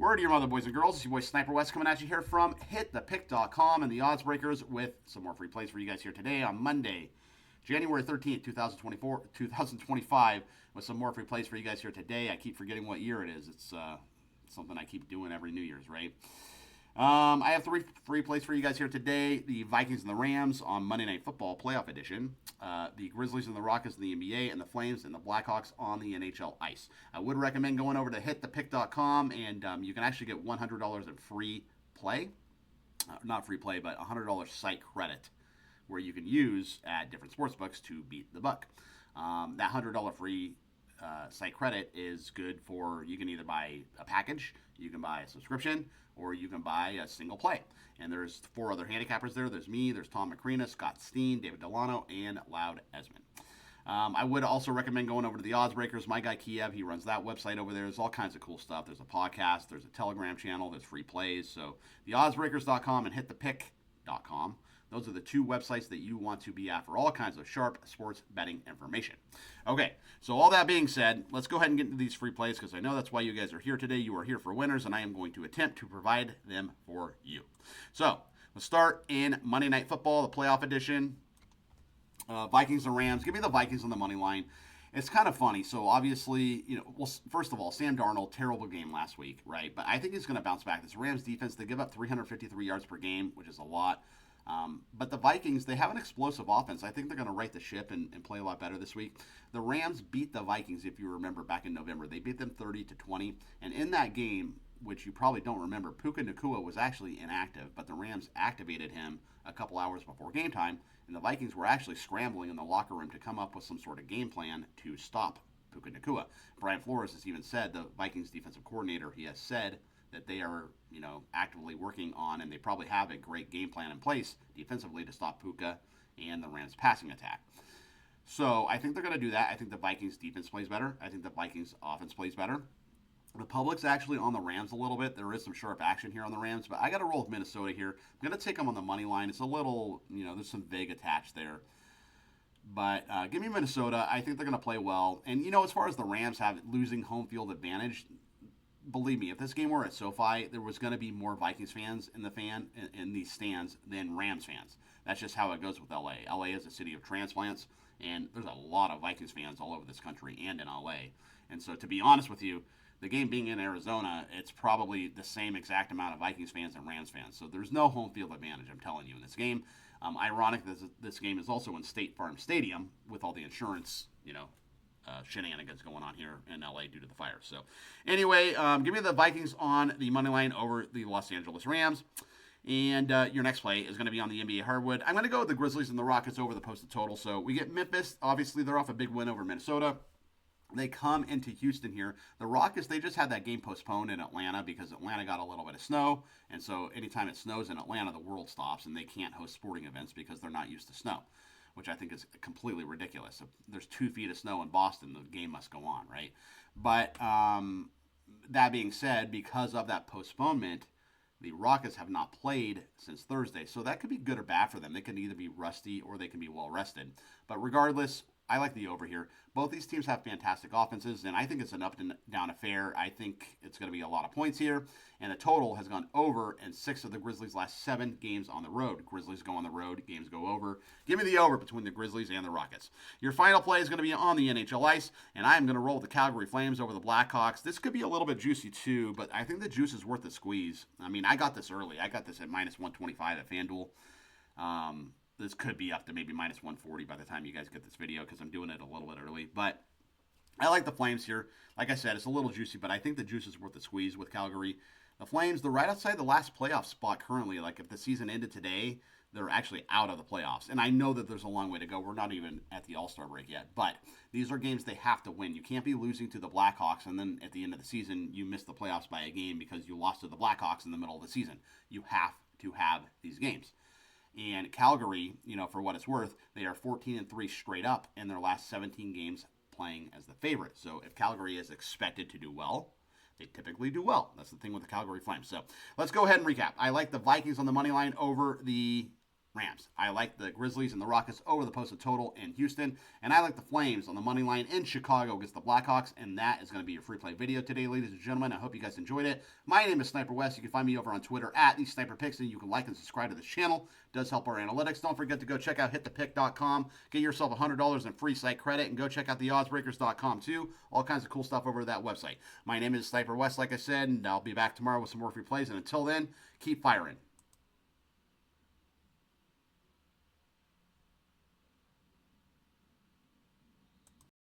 Word to your mother, boys and girls. It's your boy Sniper Wes coming at you here from hitthepick.com and the odds breakers with some more free plays for you guys here today on Monday, January 13th, 2025, with some more free plays for you guys here today. I keep forgetting what year it is. It's something I keep doing every New Year's, right? I have three free plays for you guys here today. The Vikings and the Rams on Monday Night Football Playoff Edition. The Grizzlies and the Rockets in the NBA, and the Flames and the Blackhawks on the NHL ice. I would recommend going over to hitthepick.com, and you can actually get $100 in free play. Not free play, but $100 site credit, where you can use at different sportsbooks to beat the buck. That $100 free site credit is good for, you can either buy a package, you can buy a subscription, or you can buy a single play. And there's 4 other handicappers there. There's me, there's Tom McCrena, Scott Steen, David Delano, and Loud Esmond. I would also recommend going over to the Odds Breakers. My guy Kiev, he runs that website over there. There's all kinds of cool stuff. There's a podcast, there's a Telegram channel, there's free plays. So theoddsbreakers.com and hitthepick.com. Those are the 2 websites that you want to be at for all kinds of sharp sports betting information. Okay, so all that being said, let's go ahead and get into these free plays, because I know that's why you guys are here today. You are here for winners, and I am going to attempt to provide them for you. So let's start in Monday Night Football, the playoff edition. Vikings and Rams. Give me the Vikings on the money line. It's kind of funny. So obviously, well, first of all, Sam Darnold, terrible game last week, right? But I think he's going to bounce back. This Rams defense, they give up 353 yards per game, which is a lot. But the Vikings, they have an explosive offense. I think they're going to right the ship and play a lot better this week. The Rams beat the Vikings, if you remember, back in November. They beat them 30-20. And in that game, which you probably don't remember, Puka Nacua was actually inactive, but the Rams activated him a couple hours before game time, and the Vikings were actually scrambling in the locker room to come up with some sort of game plan to stop Puka Nacua. Brian Flores has even said, the Vikings defensive coordinator, he has said that they are, actively working on, and they probably have a great game plan in place defensively to stop Puka and the Rams' passing attack. So I think they're going to do that. I think the Vikings defense plays better. I think the Vikings offense plays better. The public's actually on the Rams a little bit. There is some sharp action here on the Rams, but I got to roll with Minnesota here. I'm going to take them on the money line. It's a little, there's some vague attached there. But give me Minnesota. I think they're going to play well. And, as far as the Rams have losing home field advantage, believe me, if this game were at SoFi, there was going to be more Vikings fans in these stands than Rams fans. That's just how it goes with LA. LA is a city of transplants, and there's a lot of Vikings fans all over this country and in LA. And so, to be honest with you, the game being in Arizona, it's probably the same exact amount of Vikings fans and Rams fans. So there's no home field advantage, I'm telling you, in this game. Ironic that this game is also in State Farm Stadium with all the insurance, shenanigans going on here in LA due to the fire. So anyway, give me the Vikings on the money line over the Los Angeles Rams. And your next play is going to be on the NBA hardwood. I'm going to go with the Grizzlies and the Rockets over the posted total. So we get Memphis. Obviously, they're off a big win over Minnesota. They come into Houston here. The Rockets, they just had that game postponed in Atlanta because Atlanta got a little bit of snow. And so anytime it snows in Atlanta, the world stops, and they can't host sporting events because they're not used to snow, which I think is completely ridiculous. If there's 2 feet of snow in Boston, the game must go on, right? But that being said, because of that postponement, the Rockets have not played since Thursday. So that could be good or bad for them. They can either be rusty or they can be well rested. But regardless, I like the over here. Both these teams have fantastic offenses, and I think it's an up and down affair. I think it's going to be a lot of points here, and the total has gone over in 6 of the Grizzlies' last 7 games on the road. Grizzlies go on the road, games go over. Give me the over between the Grizzlies and the Rockets. Your final play is going to be on the NHL ice, and I am going to roll with the Calgary Flames over the Blackhawks. This could be a little bit juicy too, but I think the juice is worth the squeeze. I mean, I got this early. I got this at minus 125 at FanDuel. This could be up to maybe minus 140 by the time you guys get this video, because I'm doing it a little bit early. But I like the Flames here. Like I said, it's a little juicy, but I think the juice is worth the squeeze with Calgary. The Flames, they're right outside the last playoff spot currently. Like, if the season ended today, they're actually out of the playoffs. And I know that there's a long way to go. We're not even at the All-Star break yet. But these are games they have to win. You can't be losing to the Blackhawks, and then at the end of the season, you miss the playoffs by a game because you lost to the Blackhawks in the middle of the season. You have to have these games. And Calgary, for what it's worth, they are 14-3 straight up in their last 17 games playing as the favorite. So if Calgary is expected to do well, they typically do well. That's the thing with the Calgary Flames. So let's go ahead and recap. I like the Vikings on the money line over the Rams. I like the Grizzlies and the Rockets over the posted total in Houston. And I like the Flames on the money line in Chicago against the Blackhawks. And that is going to be your free play video today, ladies and gentlemen. I hope you guys enjoyed it. My name is Sniper Wes. You can find me over on Twitter at the Sniper Picks, and you can like and subscribe to this channel. It does help our analytics. Don't forget to go check out hitthepick.com. Get yourself $100 in free site credit, and go check out the oddsbreakers.com too. All kinds of cool stuff over that website. My name is Sniper Wes, like I said, and I'll be back tomorrow with some more free plays. And until then, keep firing.